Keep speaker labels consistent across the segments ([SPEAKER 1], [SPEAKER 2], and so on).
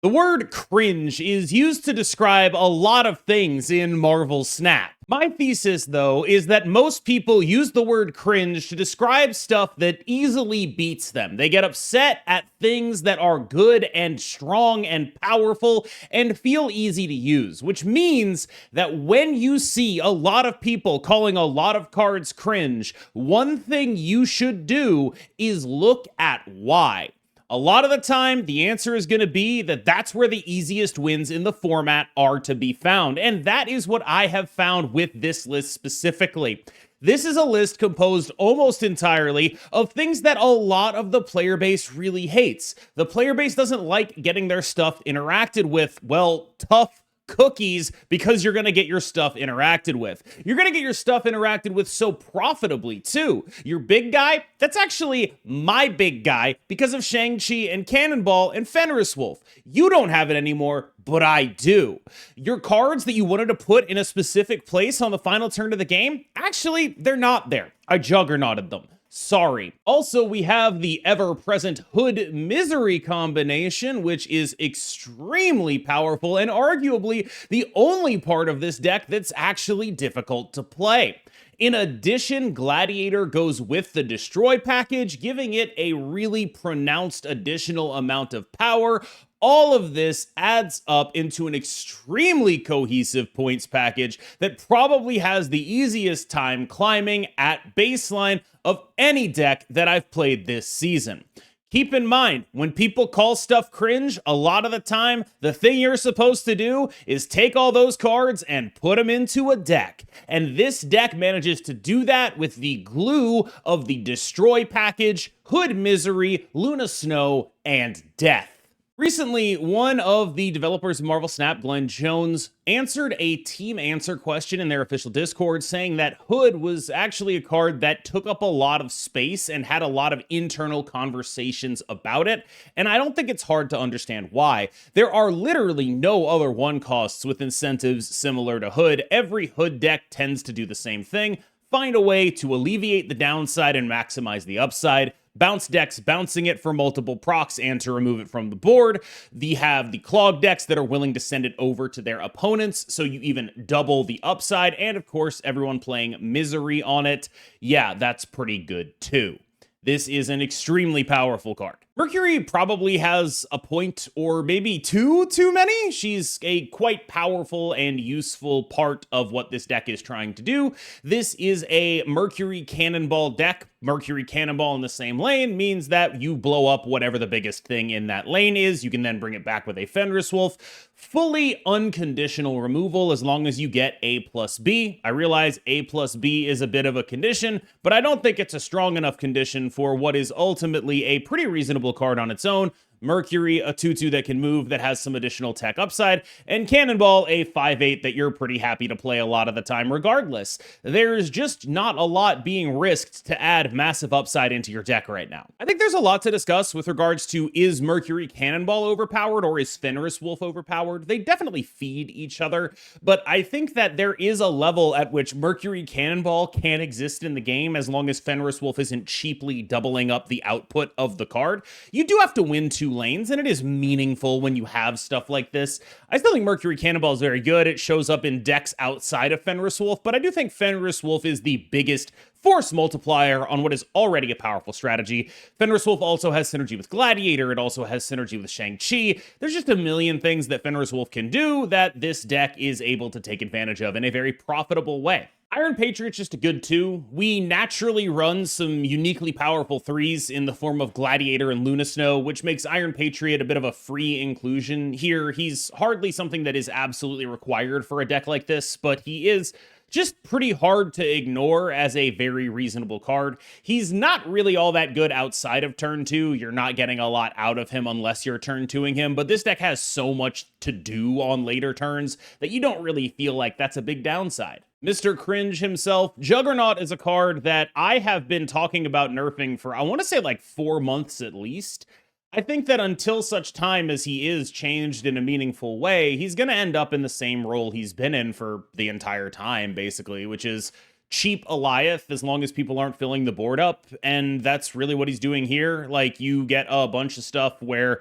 [SPEAKER 1] The word cringe is used to describe a lot of things in Marvel Snap. My thesis, though, is that most people use the word cringe to describe stuff that easily beats them. They get upset at things that are good and strong and powerful and feel easy to use, which means that when you see a lot of people calling a lot of cards cringe, one thing you should do is look at why. A lot of the time, the answer is going to be that that's where the easiest wins in the format are to be found. And that is what I have found with this list specifically. This is a list composed almost entirely of things that a lot of the player base really hates. The player base doesn't like getting their stuff interacted with, well, tough cookies, because you're going to get your stuff interacted with. You're going to get your stuff interacted with so profitably, too. Your big guy, that's actually my big guy because of Shang-Chi and Cannonball and Fenris Wolf. You don't have it anymore, but I do. Your cards that you wanted to put in a specific place on the final turn of the game, actually, they're not there. I juggernauted them. Sorry. Also, we have the ever-present Hood Misery combination, which is extremely powerful and arguably the only part of this deck that's actually difficult to play. In addition, Gladiator goes with the Destroy package, giving it a really pronounced additional amount of power. All of this adds up into an extremely cohesive points package that probably has the easiest time climbing at baseline of any deck that I've played this season. Keep in mind, when people call stuff cringe, a lot of the time, the thing you're supposed to do is take all those cards and put them into a deck. And this deck manages to do that with the glue of the Destroy package, Hood Misery, Luna Snow, and Death. Recently, one of the developers of Marvel Snap, Glenn Jones, answered a team answer question in their official Discord saying that Hood was actually a card that took up a lot of space and had a lot of internal conversations about it, and I don't think it's hard to understand why. There are literally no other one costs with incentives similar to Hood. Every Hood deck tends to do the same thing, find a way to alleviate the downside and maximize the upside. Bounce decks bouncing it for multiple procs and to remove it from the board. They have the clog decks that are willing to send it over to their opponents, so you even double the upside. And of course, everyone playing Misery on it. Yeah, that's pretty good too. This is an extremely powerful card. Mercury probably has a point or maybe two too many. She's a quite powerful and useful part of what this deck is trying to do. This is a Mercury Cannonball deck. Mercury Cannonball in the same lane means that you blow up whatever the biggest thing in that lane is. You can then bring it back with a Fenris Wolf. Fully unconditional removal as long as you get A+B. I realize A+B is a bit of a condition, but I don't think it's a strong enough condition for what is ultimately a pretty reasonable card on its own. Mercury, a 2/2 that can move that has some additional tech upside, and Cannonball, a 5/8 that you're pretty happy to play a lot of the time regardless. There's just not a lot being risked to add massive upside into your deck right now. I think there's a lot to discuss with regards to, is Mercury Cannonball overpowered or is Fenris Wolf overpowered? They definitely feed each other, but I think that there is a level at which Mercury Cannonball can exist in the game as long as Fenris Wolf isn't cheaply doubling up the output of the card. You do have to win 2 lanes, and it is meaningful when you have stuff like this. I still think Mercury Cannonball is very good. It shows up in decks outside of Fenris Wolf, but I do think Fenris Wolf is the biggest force multiplier on what is already a powerful strategy. Fenris Wolf also has synergy with Gladiator. It also has synergy with Shang-Chi. There's just a million things that Fenris Wolf can do that this deck is able to take advantage of in a very profitable way. Iron Patriot's just a good 2. We naturally run some uniquely powerful 3s in the form of Gladiator and Luna Snow, which makes Iron Patriot a bit of a free inclusion here. He's hardly something that is absolutely required for a deck like this, but he is just pretty hard to ignore as a very reasonable card. He's not really all that good outside of turn 2. You're not getting a lot out of him unless you're turn 2ing him, but this deck has so much to do on later turns that you don't really feel like that's a big downside. Mr. Cringe himself, Juggernaut is a card that I have been talking about nerfing for, I want to say like 4 months at least. I think that until such time as he is changed in a meaningful way, he's going to end up in the same role he's been in for the entire time, basically, which is cheap Goliath as long as people aren't filling the board up. And that's really what he's doing here. Like, you get a bunch of stuff where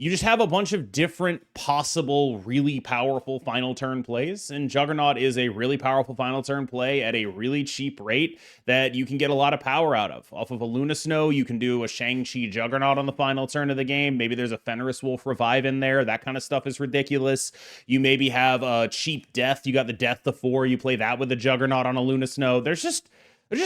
[SPEAKER 1] you just have a bunch of different possible really powerful final turn plays, and Juggernaut is a really powerful final turn play at a really cheap rate that you can get a lot of power out of. Off of a Luna Snow, you can do a Shang-Chi Juggernaut on the final turn of the game. Maybe there's a Fenris Wolf Revive in there. That kind of stuff is ridiculous. You maybe have a cheap Death. You got the Death to 4. You play that with the Juggernaut on a Luna Snow. There's just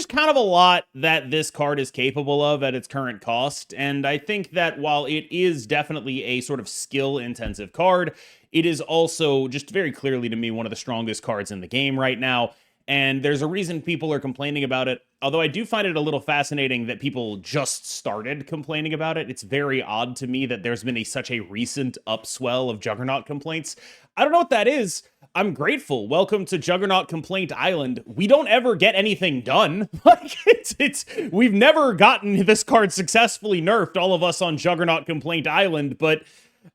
[SPEAKER 1] kind of a lot that this card is capable of at its current cost, and I think that while it is definitely a sort of skill-intensive card, it is also just very clearly to me one of the strongest cards in the game right now, and there's a reason people are complaining about it, although I do find it a little fascinating that people just started complaining about it. It's very odd to me that there's been such a recent upswell of Juggernaut complaints. I don't know what that is. I'm grateful. Welcome to Juggernaut Complaint Island. We don't ever get anything done. Like, we've never gotten this card successfully nerfed, all of us on Juggernaut Complaint Island, but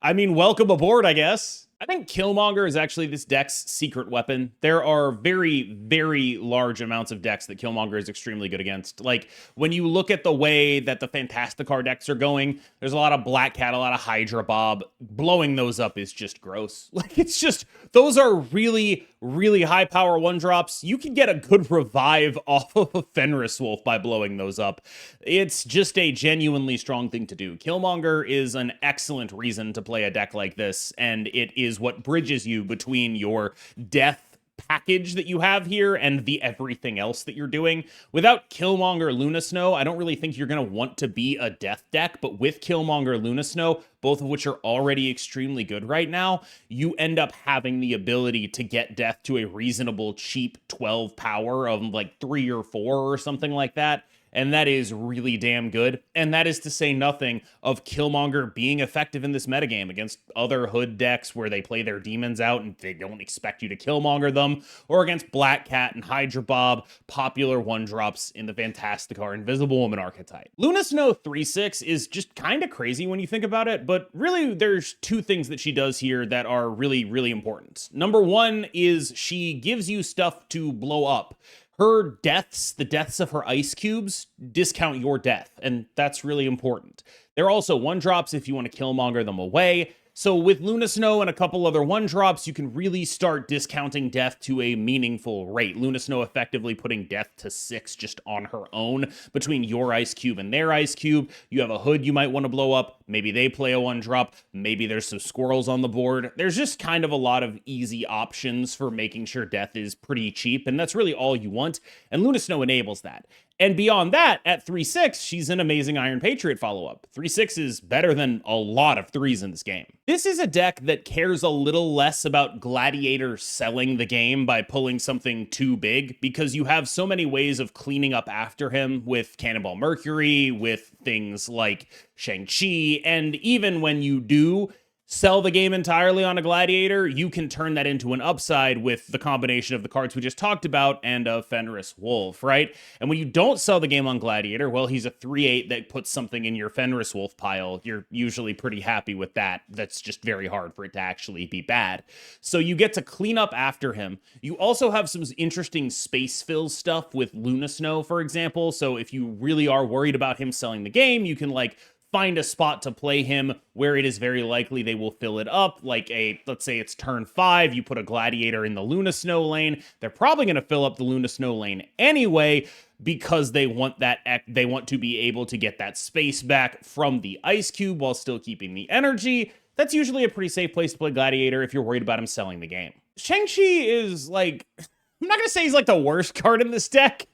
[SPEAKER 1] I mean, welcome aboard, I guess. I think Killmonger is actually this deck's secret weapon. There are very, very large amounts of decks that Killmonger is extremely good against. Like, when you look at the way that the Fantasticar decks are going, there's a lot of Black Cat, a lot of Hydra Bob. Blowing those up is just gross. Like, it's just, those are really, really high power 1-drops. You can get a good revive off of a Fenris Wolf by blowing those up. It's just a genuinely strong thing to do. Killmonger is an excellent reason to play a deck like this, and it is what bridges you between your death package that you have here and the everything else that you're doing. Without Killmonger Luna Snow, I don't really think you're going to want to be a death deck, but with Killmonger Luna Snow, both of which are already extremely good right now, you end up having the ability to get death to a reasonable, cheap 12 power of like 3 or 4 or something like that. And that is really damn good. And that is to say nothing of Killmonger being effective in this metagame against other Hood decks where they play their demons out and they don't expect you to Killmonger them, or against Black Cat and Hydra Bob, popular 1-drops in the Fantasticar Invisible Woman archetype. Luna Snow 3/6 is just kind of crazy when you think about it, but really there's 2 things that she does here that are really, really important. Number 1 is she gives you stuff to blow up. Her deaths, the deaths of her ice cubes, discount your death, and that's really important. They're also 1-drops if you want to Killmonger them away. So with Luna Snow and a couple other 1-drops, you can really start discounting death to a meaningful rate. Luna Snow effectively putting death to 6 just on her own between your ice cube and their ice cube. You have a Hood you might want to blow up. Maybe they play a 1-drop. Maybe there's some squirrels on the board. There's just kind of a lot of easy options for making sure death is pretty cheap, and that's really all you want. And Luna Snow enables that. And beyond that, at 3/6, she's an amazing Iron Patriot follow-up. 3/6 is better than a lot of 3s in this game. This is a deck that cares a little less about Gladiator selling the game by pulling something too big, because you have so many ways of cleaning up after him with Cannonball Mercury, with things like Shang-Chi, and even when you do sell the game entirely on a Gladiator, you can turn that into an upside with the combination of the cards we just talked about and a Fenris Wolf, right? And when you don't sell the game on Gladiator, well, he's a 3/8 that puts something in your Fenris Wolf pile. You're usually pretty happy with that. That's just very hard for it to actually be bad. So you get to clean up after him. You also have some interesting space fill stuff with Luna Snow, for example. So if you really are worried about him selling the game, you can like find a spot to play him where it is very likely they will fill it up, like let's say it's turn 5, you put a Gladiator in the Luna Snow lane. They're probably going to fill up the Luna Snow lane anyway, because they want to be able to get that space back from the Ice Cube while still keeping the energy. That's usually a pretty safe place to play Gladiator if you're worried about him selling the game. Shang-Chi is like, I'm not going to say he's like the worst card in this deck,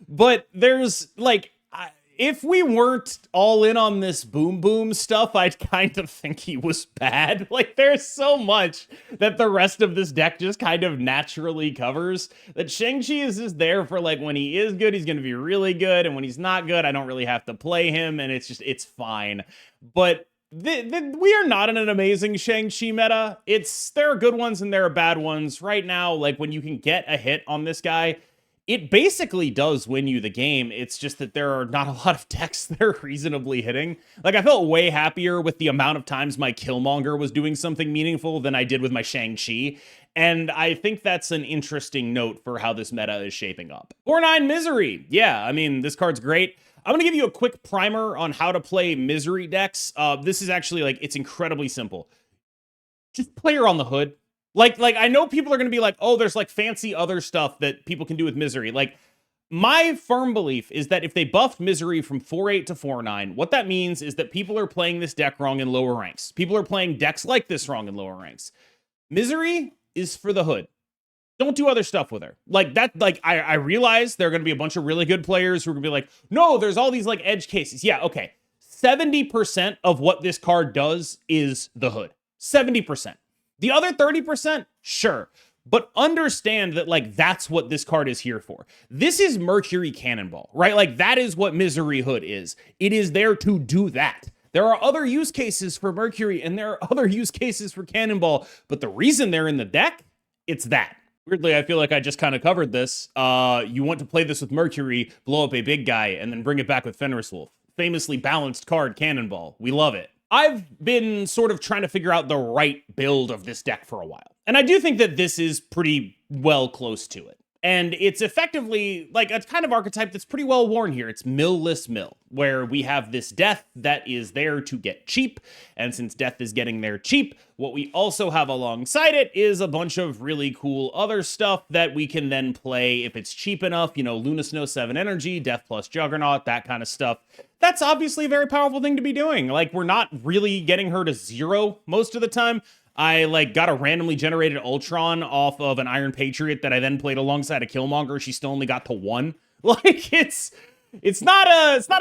[SPEAKER 1] but there's like, if we weren't all in on this boom boom stuff, I'd kind of think he was bad. Like, there's so much that the rest of this deck just kind of naturally covers that Shang-Chi is just there for, like, when he is good, he's going to be really good. And when he's not good, I don't really have to play him. And it's fine. But we are not in an amazing Shang-Chi meta. There are good ones and there are bad ones. Right now, like, when you can get a hit on this guy, it basically does win you the game. It's just that there are not a lot of decks that are reasonably hitting. Like, I felt way happier with the amount of times my Killmonger was doing something meaningful than I did with my Shang-Chi. And I think that's an interesting note for how this meta is shaping up. 4/9 Misery. Yeah, I mean, this card's great. I'm going to give you a quick primer on how to play Misery decks. This is actually, like, it's incredibly simple. Just play her on the hood. Like I know people are going to be like, oh, there's, like, fancy other stuff that people can do with Misery. Like, my firm belief is that if they buffed Misery from 4-8 to 4-9, what that means is that people are playing this deck wrong in lower ranks. People are playing decks like this wrong in lower ranks. Misery is for the hood. Don't do other stuff with her. Like that, like I realize there are going to be a bunch of really good players who are going to be like, no, there's all these like edge cases. Yeah, okay. 70% of what this card does is the hood. 70%. The other 30%, sure. But understand that, like, that's what this card is here for. This is Mercury Cannonball, right? Like, that is what Misery Hood is. It is there to do that. There are other use cases for Mercury, and there are other use cases for Cannonball, but the reason they're in the deck, it's that. Weirdly, I feel like I just kind of covered this. You want to play this with Mercury, blow up a big guy, and then bring it back with Fenris Wolf. Famously balanced card, Cannonball. We love it. I've been sort of trying to figure out the right build of this deck for a while. And I do think that this is pretty well close to it. And it's effectively like a kind of archetype that's pretty well worn here. It's mill-less mill, where we have this death that is there to get cheap. And since death is getting there cheap, what we also have alongside it is a bunch of really cool other stuff that we can then play if it's cheap enough. You know, Luna Snow 7 energy, death plus Juggernaut, that kind of stuff. That's obviously a very powerful thing to be doing. Like, we're not really getting her to 0 most of the time. I, like, got a randomly generated Ultron off of an Iron Patriot that I then played alongside a Killmonger. She still only got to 1. Like, it's not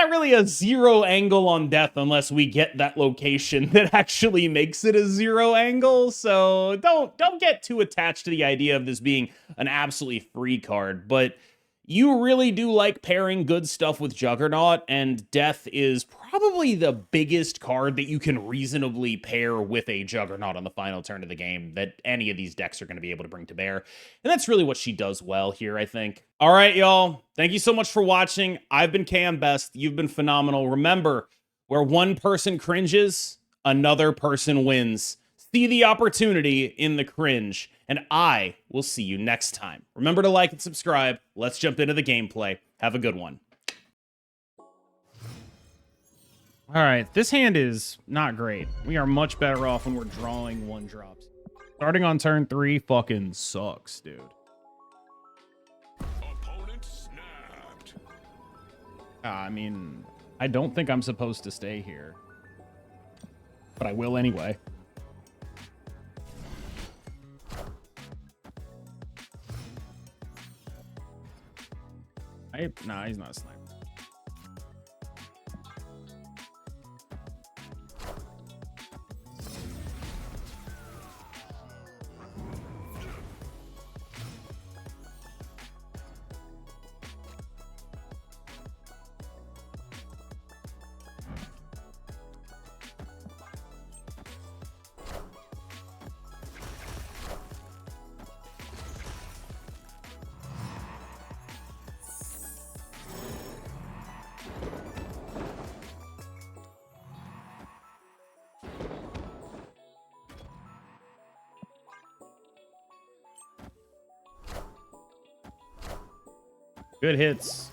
[SPEAKER 1] really a 0 angle on death unless we get that location that actually makes it a 0 angle. So don't get too attached to the idea of this being an absolutely free card, but you really do like pairing good stuff with Juggernaut, and Death is probably the biggest card that you can reasonably pair with a Juggernaut on the final turn of the game that any of these decks are going to be able to bring to bear. And that's really what she does well here, I think. All right, y'all. Thank you so much for watching. I've been KMBest. You've been phenomenal. Remember, where one person cringes, another person wins. See the opportunity in the cringe, and I will see you next time. Remember to like and subscribe. Let's jump into the gameplay. Have a good one. All right, this hand is not great. We are much better off when we're drawing 1-drops. Starting on turn 3 fucking sucks, dude.
[SPEAKER 2] Opponent snapped.
[SPEAKER 1] I mean, I don't think I'm supposed to stay here, but I will anyway. Nah, he's not a sniper. Good hits.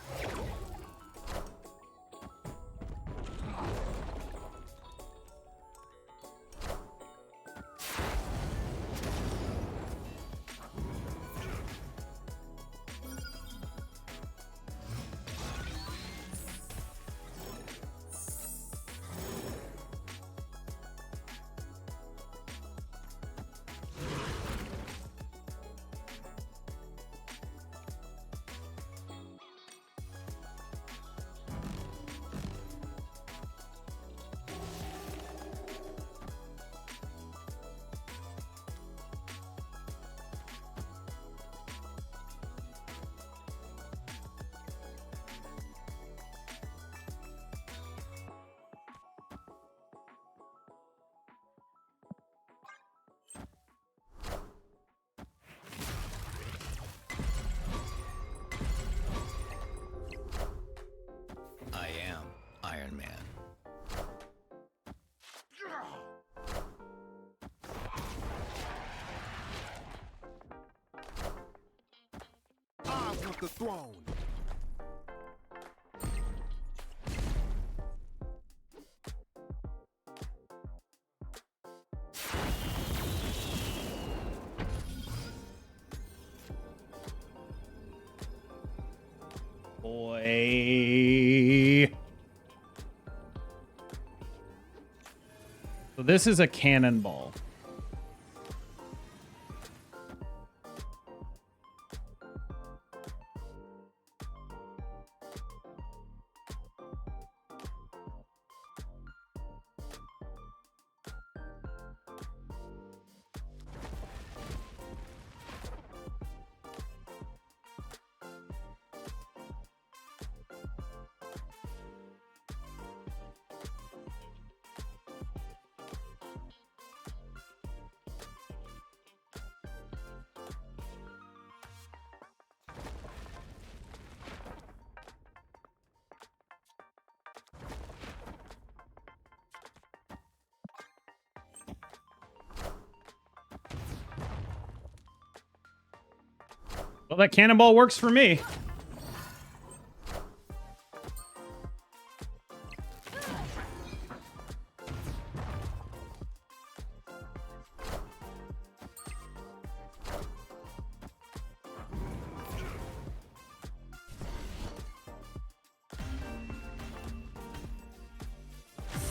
[SPEAKER 2] I am Iron Man. I want the throne.
[SPEAKER 1] So this is a cannonball. Well, that cannonball works for me.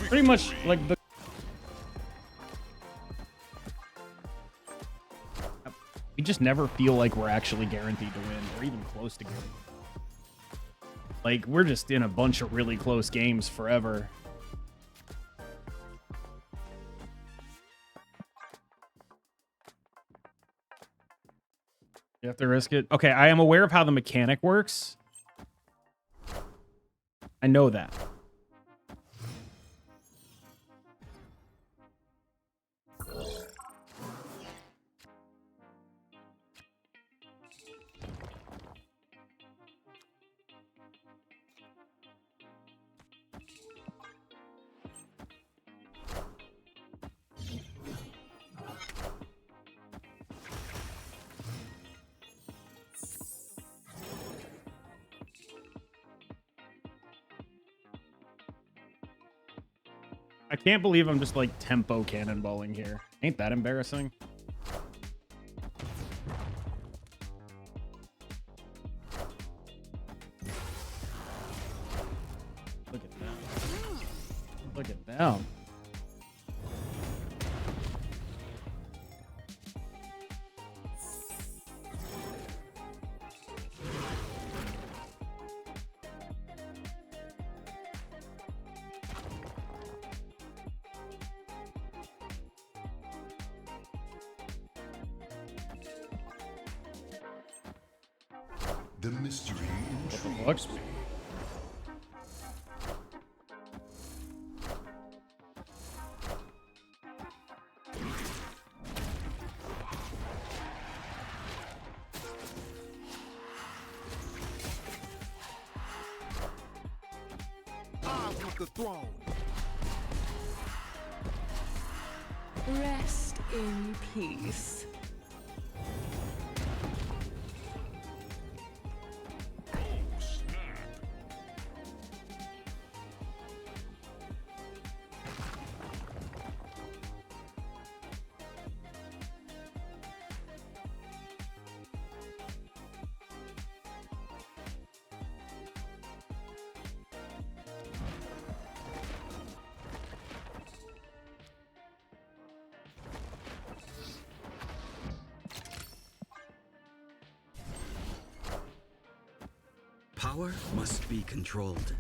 [SPEAKER 1] Pretty much like the... We just never feel like we're actually guaranteed to win or even close to guaranteed. Like, we're just in a bunch of really close games forever. You have to risk it. Okay, I am aware of how the mechanic works. I know that. I can't believe I'm just like tempo cannonballing here. Ain't that embarrassing? Look at them. Look at them.
[SPEAKER 3] The mystery
[SPEAKER 1] What?
[SPEAKER 3] I want the throne.
[SPEAKER 4] Rest in peace.
[SPEAKER 5] Power must be controlled.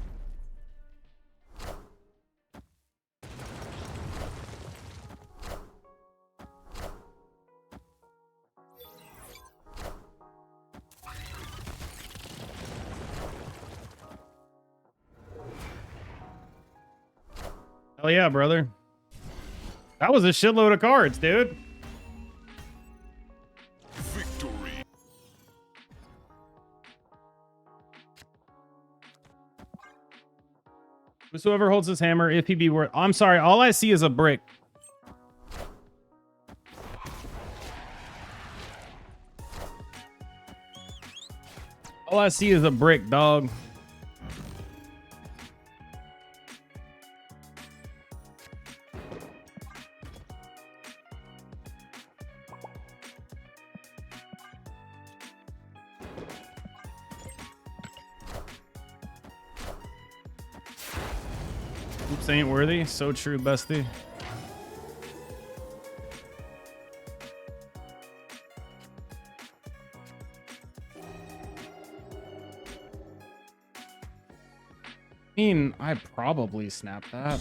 [SPEAKER 1] Hell yeah, brother. That was a shitload of cards, dude.
[SPEAKER 3] Victory.
[SPEAKER 1] Whosoever holds his hammer, if he be worth... I'm sorry, all I see is a brick. All I see is a brick, dog. Oops, ain't worthy. So true, bestie. mean, I probably snapped that.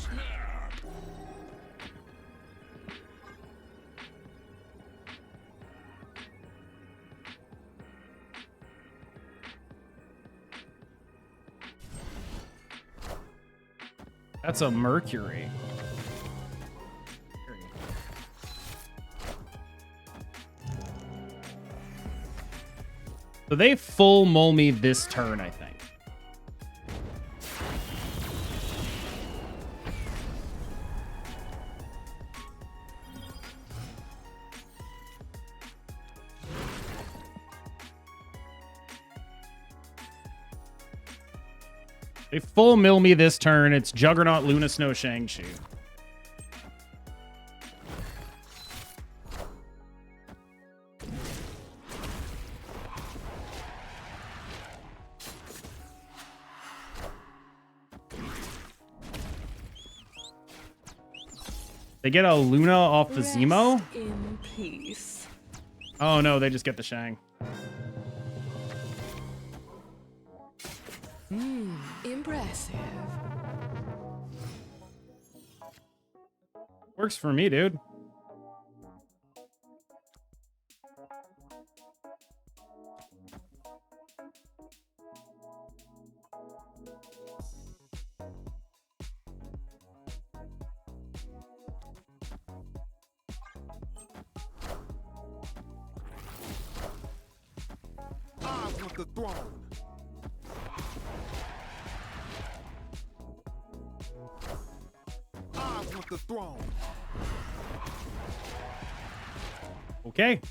[SPEAKER 1] That's a Mercury. So they full mull me this turn, I think. They full mill me this turn. It's Juggernaut, Luna Snow, Shang-Chi. They get a Luna off the
[SPEAKER 4] Rest
[SPEAKER 1] Zemo?
[SPEAKER 4] in peace.
[SPEAKER 1] Oh no, they just get the Shang.
[SPEAKER 4] Impressive.
[SPEAKER 1] Works for me, dude.
[SPEAKER 3] I want the throne. I want the throne.
[SPEAKER 1] Okay.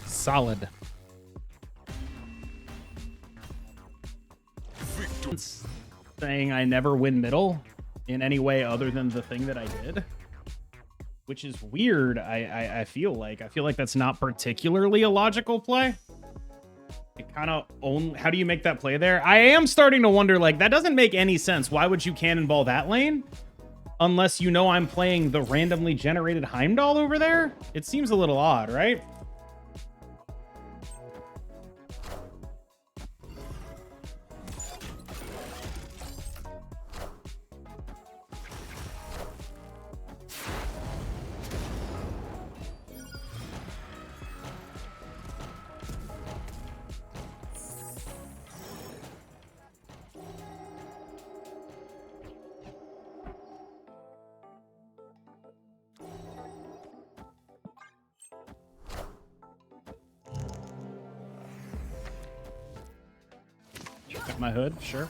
[SPEAKER 1] Solid. Saying I never win middle in any way other than the thing that I did, which is weird. I feel like that's not particularly a logical play. It kind of how do you make that play there? I am starting to wonder, like, that doesn't make any sense. Why would you cannonball that lane unless you know I'm playing the randomly generated Heimdall over there? It seems a little odd, right? Got my hood, sure.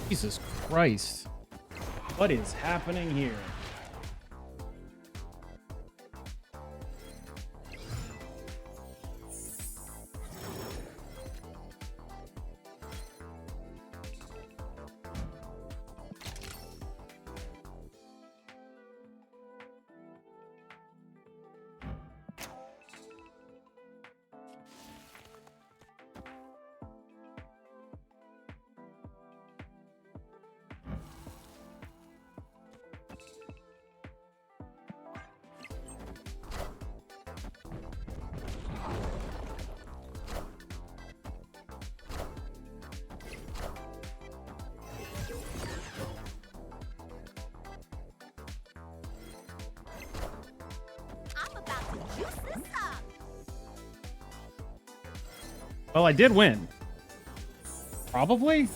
[SPEAKER 1] Jesus Christ. What is happening here? Well, I did win. Probably.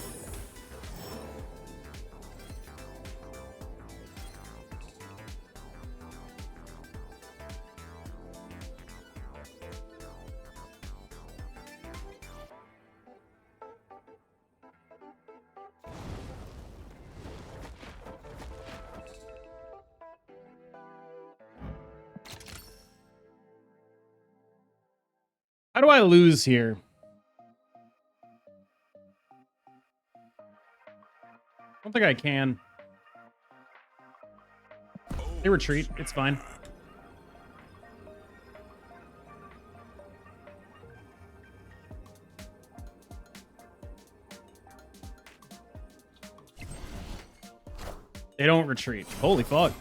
[SPEAKER 1] How do I lose here? I don't think I can. They retreat. It's fine. They don't retreat. Holy fuck.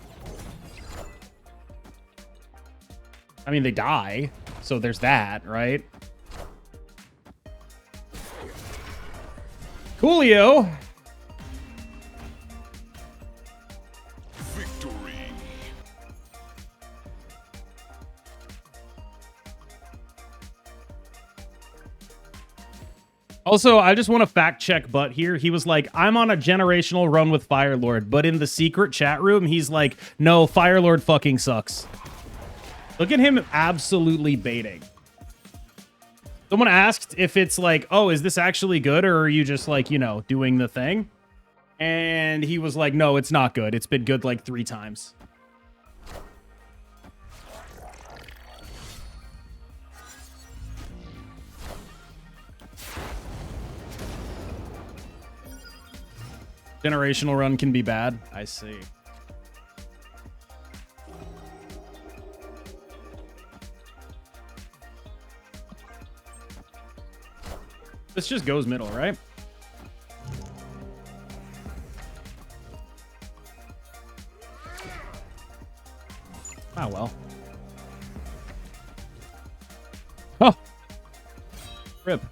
[SPEAKER 1] I mean, they die. So there's that, right? Coolio.
[SPEAKER 2] Victory.
[SPEAKER 1] Also, I just want to fact check Butt here. He was like, I'm on a generational run with Firelord, but in the secret chat room, he's like, no, Firelord fucking sucks. Look at him absolutely baiting. Someone asked if it's like, oh, is this actually good? Or are you just like, you know, doing the thing? And he was like, no, it's not good. It's been good like 3 times. Generational run can be bad. I see. This just goes middle, right? Ah, well. Oh. Rip.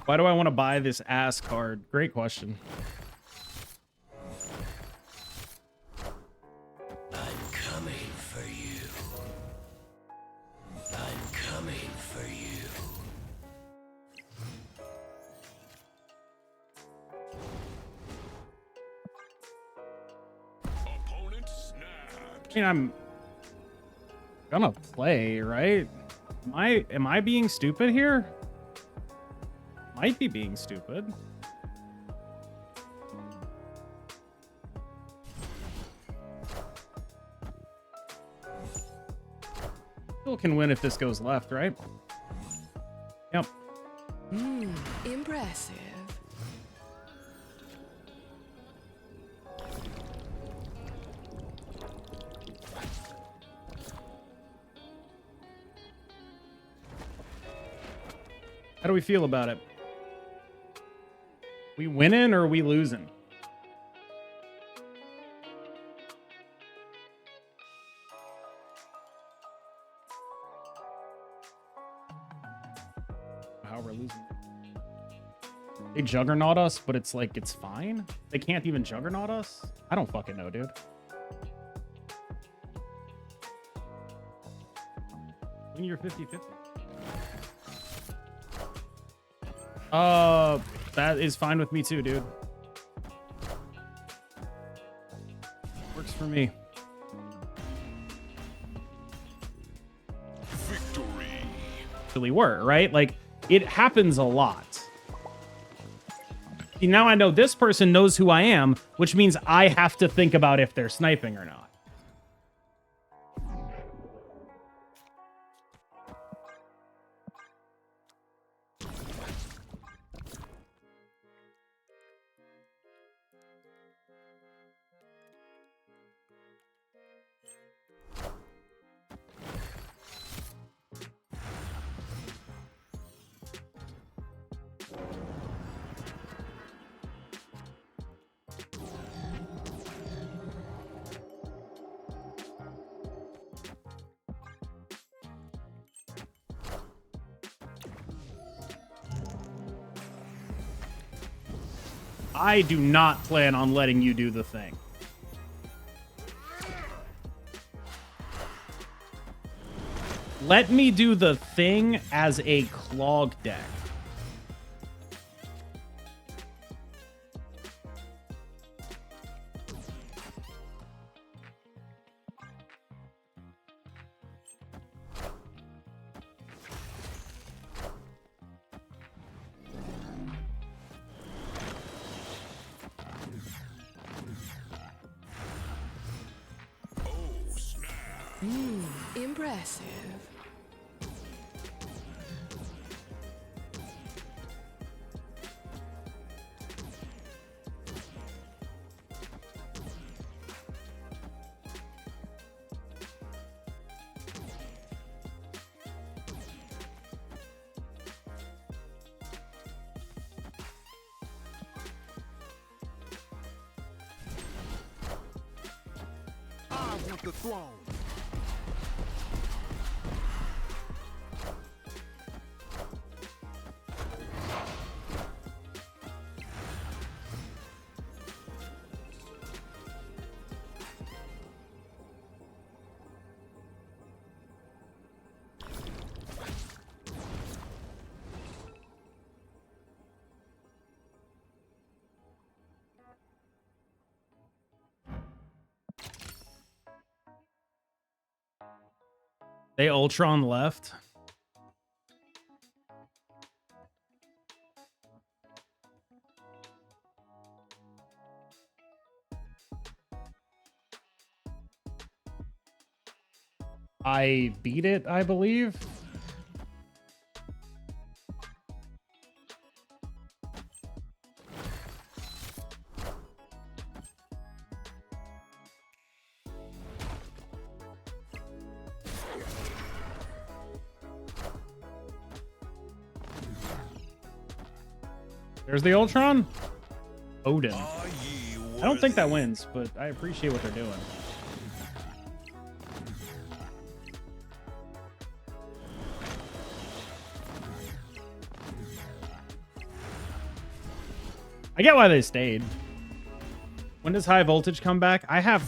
[SPEAKER 1] Why do I want to buy this ass card? Great question.
[SPEAKER 2] I'm coming for you. I'm coming for you. Opponent snapped.
[SPEAKER 1] I mean, I'm gonna play, right? Am I being stupid here? Might be being stupid. Still can win if this goes left, right? Yep.
[SPEAKER 4] Impressive.
[SPEAKER 1] How do we feel about it? We winning or are we losing? How we're losing. They juggernaut us, but it's like, it's fine. They can't even juggernaut us. I don't fucking know, dude. When you're 50-50. That is fine with me too, dude. Works for me.
[SPEAKER 2] Victory.
[SPEAKER 1] Actually were, right? Like, it happens a lot. See, now I know this person knows who I am, which means I have to think about if they're sniping or not. I do not plan on letting you do the thing. Let me do the thing as a clog deck.
[SPEAKER 4] Impressive.
[SPEAKER 3] I want the throne.
[SPEAKER 1] They Ultron left. I beat it, I believe. There's the Ultron. Odin. I don't think that wins, but I appreciate what they're doing. I get why they stayed. When does high voltage come back? I have